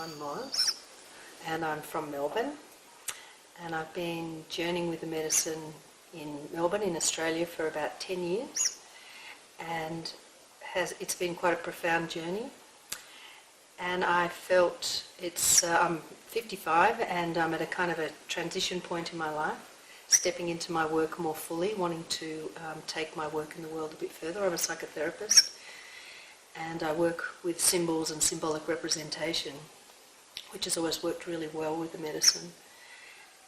I'm Moz, and I'm from Melbourne, and I've been journeying with the medicine in Melbourne in Australia for about 10 years, and it's been quite a profound journey. And I felt I'm 55 and I'm at a kind of a transition point in my life, stepping into my work more fully, wanting to take my work in the world a bit further. I'm a psychotherapist and I work with symbols and symbolic representation, which has always worked really well with the medicine.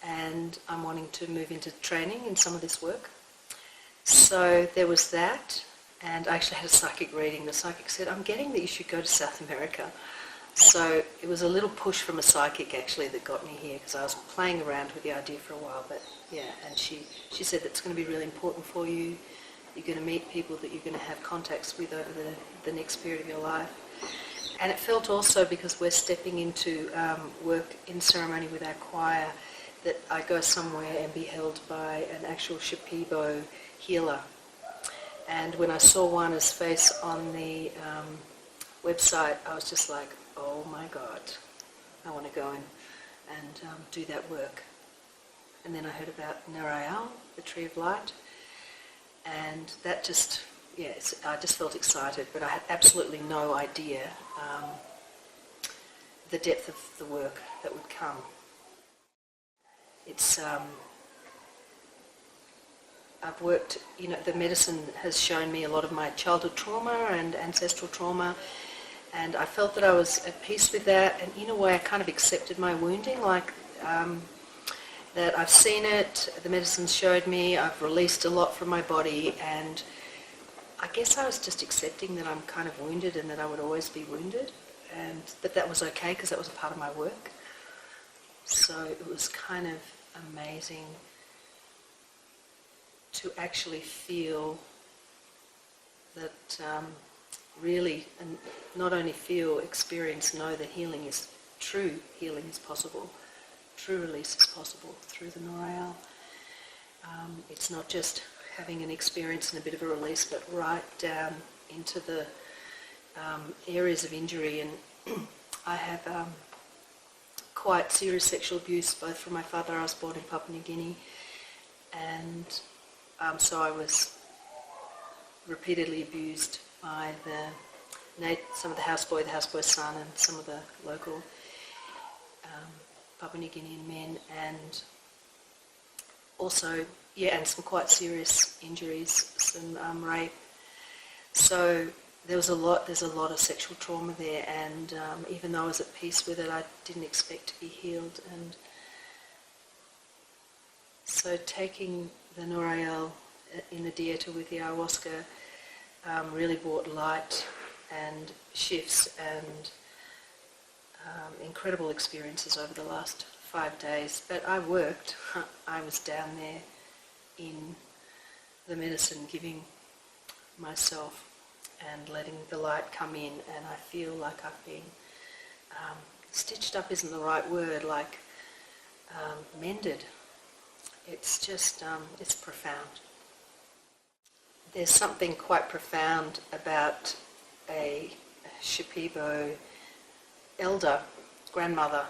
And I'm wanting to move into training in some of this work. So there was that, and I actually had a psychic reading. The psychic said, I'm getting that you should go to South America. So it was a little push from a psychic actually that got me here, because I was playing around with the idea for a while, but yeah, and she said that's going to be really important for you. You're going to meet people that you're going to have contacts with over the next period of your life. And it felt also, because we're stepping into work in ceremony with our choir, that I go somewhere and be held by an actual Shipibo healer. And when I saw Juana's face on the website, I was just like, oh my God, I want to go in and do that work. And then I heard about Noya Rao, the Tree of Light, and that just, I just felt excited, but I had absolutely no idea the depth of the work that would come. I've worked, the medicine has shown me a lot of my childhood trauma and ancestral trauma, and I felt that I was at peace with that, and in a way I kind of accepted my wounding, like that I've seen it, the medicine showed me, I've released a lot from my body, and I guess I was just accepting that I'm kind of wounded and that I would always be wounded, but that was okay because that was a part of my work. So it was kind of amazing to actually feel that really, and not only feel, experience, know that true healing is possible, true release is possible through the Noya Rao. It's not just having an experience and a bit of a release, but right down into the areas of injury. And I have quite serious sexual abuse, both from my father. I was born in Papua New Guinea, and so I was repeatedly abused by some of the houseboy's son, and some of the local Papua New Guinean men, and also, and some quite serious injuries, some rape. So there's a lot of sexual trauma there, and even though I was at peace with it, I didn't expect to be healed. And so taking the Noya Rao in the dieta with the Ayahuasca really brought light and shifts and incredible experiences over the last 5 days. But I was down there in the medicine, giving myself and letting the light come in, and I feel like I've been stitched up isn't the right word, like mended. It's just, it's profound. There's something quite profound about a Shipibo elder, grandmother,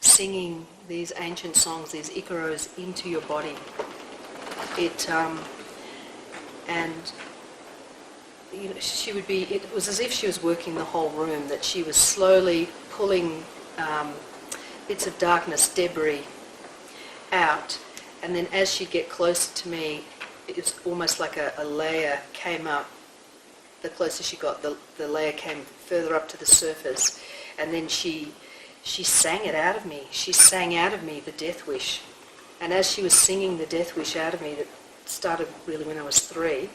singing these ancient songs, these icaros, into your body. It was as if she was working the whole room, that she was slowly pulling bits of darkness, debris, out, and then as she'd get closer to me, it's almost like a layer came up. The closer she got, the layer came further up to the surface, and then she sang it out of me. She sang out of me the death wish, and as she was singing the death wish out of me, that started really when I was 3,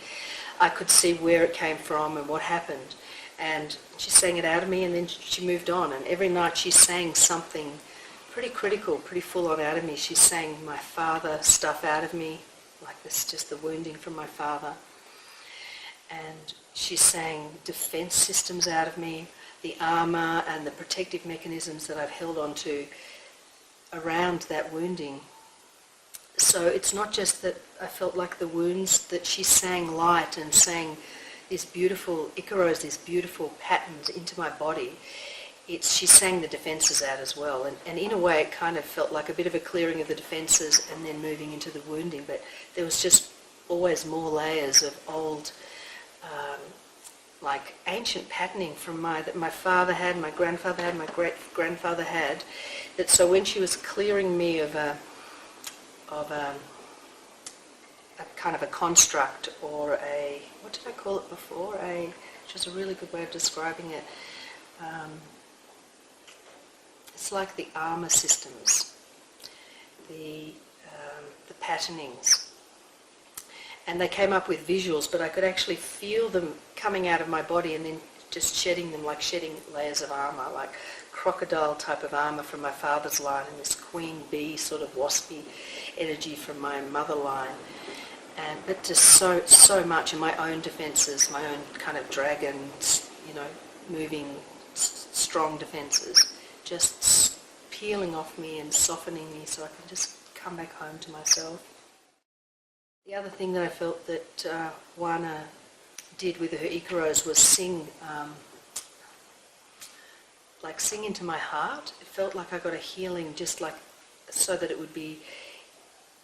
I could see where it came from and what happened, and she sang it out of me, and then she moved on, and every night she sang something pretty critical, pretty full on out of me. She sang my father stuff out of me, like this, just the wounding from my father, and she sang defense systems out of me, the armor and the protective mechanisms that I've held on to around that wounding. So it's not just that I felt like the wounds, that she sang light and sang these beautiful icaros, these beautiful patterns into my body. she sang the defences out as well, and in a way it kind of felt like a bit of a clearing of the defences and then moving into the wounding, but there was just always more layers of old, like ancient patterning from that my father had, my grandfather had, my great-grandfather had, that so when she was clearing me of a kind of a construct, or a, what did I call it before, which is a really good way of describing it, it's like the armour systems, the patternings. And they came up with visuals, but I could actually feel them coming out of my body and then just shedding them, like shedding layers of armour, like crocodile type of armour from my father's line, and this queen bee sort of waspy energy from my mother line. But just so much in my own defences, my own kind of dragon, moving, strong defences, just peeling off me and softening me so I can just come back home to myself. The other thing that I felt that Wana did with her Icaros was sing into my heart. It felt like I got a healing, just like so that it would be,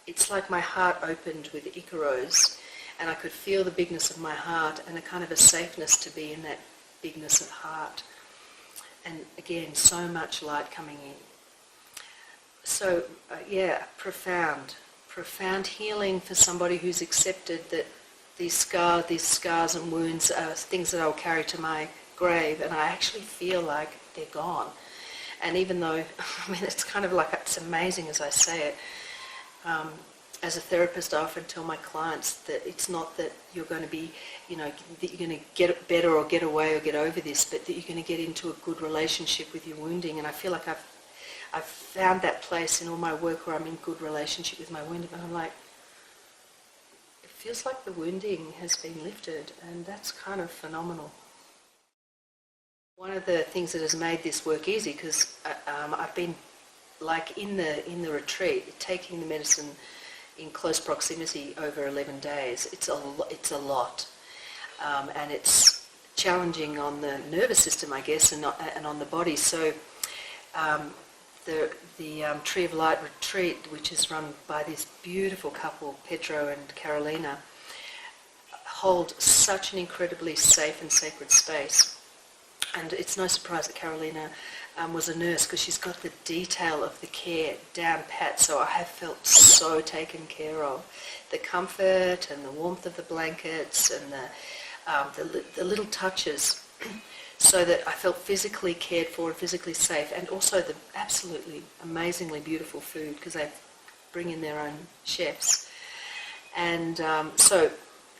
it's like my heart opened with Icaros, and I could feel the bigness of my heart and a kind of a safeness to be in that bigness of heart. And again, so much light coming in. So profound healing for somebody who's accepted that these scars and wounds are things that I'll carry to my grave, and I actually feel like they're gone. And even though, it's kind of like, it's amazing as I say it, as a therapist I often tell my clients that it's not that you're going to be, that you're going to get better or get away or get over this, but that you're going to get into a good relationship with your wounding. And I feel like I've found that place in all my work where I'm in good relationship with my wounding, and I'm like, it feels like the wounding has been lifted, and that's kind of phenomenal. One of the things that has made this work easy, because I've been like in the retreat, taking the medicine in close proximity over 11 days. It's a lot, and it's challenging on the nervous system, I guess, and on the body. So. The Tree of Light retreat, which is run by this beautiful couple, Pedro and Carolina, hold such an incredibly safe and sacred space. And it's no surprise that Carolina was a nurse, because she's got the detail of the care down pat. So I have felt so taken care of. The comfort and the warmth of the blankets and the little touches. So that I felt physically cared for and physically safe, and also the absolutely amazingly beautiful food, because they bring in their own chefs. And so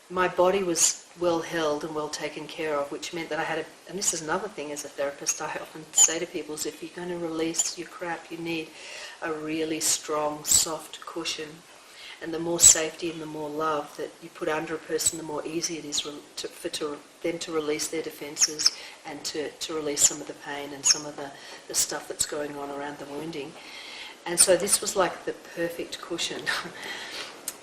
my body was well held and well taken care of, which meant that I had and this is another thing as a therapist I often say to people, is if you're going to release your crap, you need a really strong, soft cushion. And the more safety and the more love that you put under a person, the more easy it is for them to release their defences and to release some of the pain and some of the stuff that's going on around the wounding. And so this was like the perfect cushion.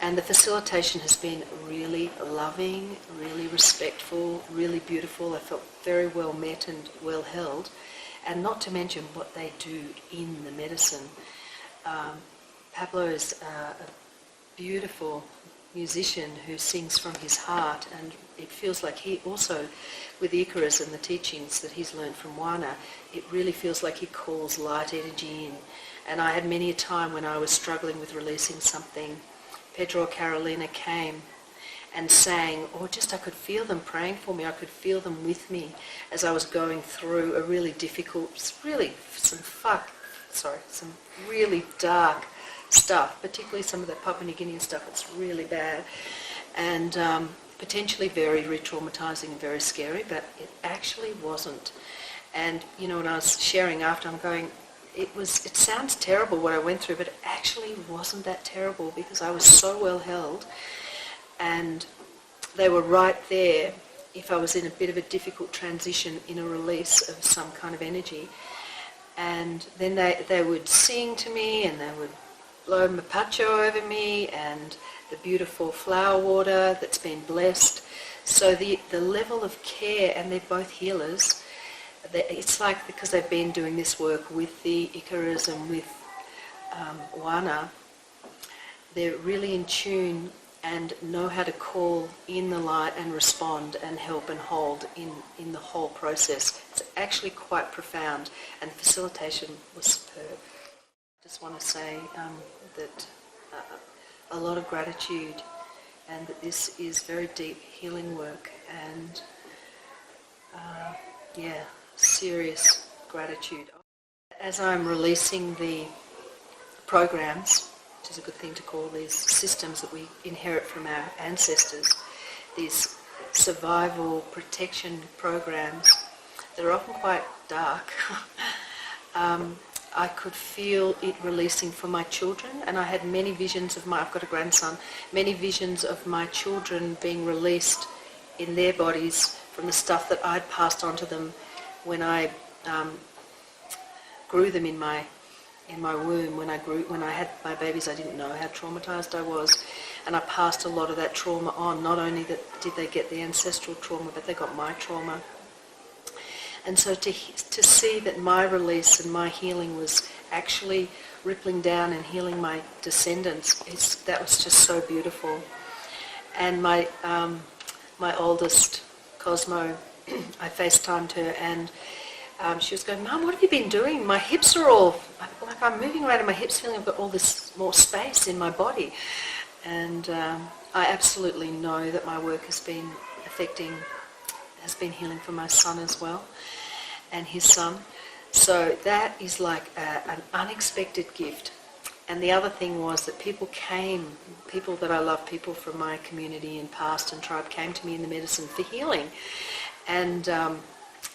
And the facilitation has been really loving, really respectful, really beautiful. I felt very well met and well held. And not to mention what they do in the medicine. Pablo is a beautiful musician who sings from his heart, and it feels like he also, with the Icarus and the teachings that he's learned from Wana, it really feels like he calls light energy in. And I had many a time when I was struggling with releasing something, Pedro or Carolina came and sang, or just I could feel them praying for me, I could feel them with me as I was going through a really difficult, some really dark stuff, particularly some of the Papua New Guinean stuff. It's really bad and potentially very re-traumatizing and very scary, but it actually wasn't. And when I was sharing after, I'm going, it sounds terrible what I went through, but it actually wasn't that terrible, because I was so well held, and they were right there if I was in a bit of a difficult transition in a release of some kind of energy. And then they would sing to me, and they would blow mapacho over me, and the beautiful flower water that's been blessed. So the level of care, and they're both healers, it's like because they've been doing this work with the Icarus and with Wana, they're really in tune and know how to call in the light and respond and help and hold in the whole process. It's actually quite profound, and the facilitation was superb. I just want to say that a lot of gratitude, and that this is very deep healing work, and serious gratitude. As I'm releasing the programs, which is a good thing to call these systems that we inherit from our ancestors, these survival protection programs, they're often quite dark. I could feel it releasing for my children, and I had many visions of I've got a grandson, many visions of my children being released in their bodies from the stuff that I'd passed on to them when I grew them in my womb. When I had my babies, I didn't know how traumatized I was, and I passed a lot of that trauma on. Not only did they get the ancestral trauma, but they got my trauma. And so to see that my release and my healing was actually rippling down and healing my descendants, that was just so beautiful. And my oldest, Cosmo, I FaceTimed her, and she was going, "Mum, what have you been doing? My hips are all, like I'm moving around in my hips, feeling I've got all this more space in my body." And I absolutely know that my work has been healing for my son as well, and his son. So that is like an unexpected gift. And the other thing was that people that I love, people from my community and past and tribe came to me in the medicine for healing. And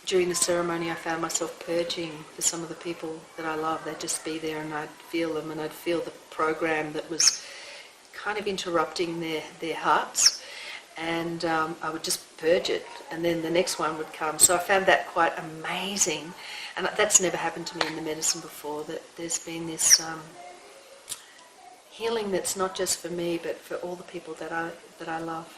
during the ceremony I found myself purging for some of the people that I love. They'd just be there and I'd feel them, and I'd feel the program that was kind of interrupting their hearts. And I would just purge it, and then the next one would come. So I found that quite amazing, and that's never happened to me in the medicine before, that there's been this healing that's not just for me, but for all the people that I love.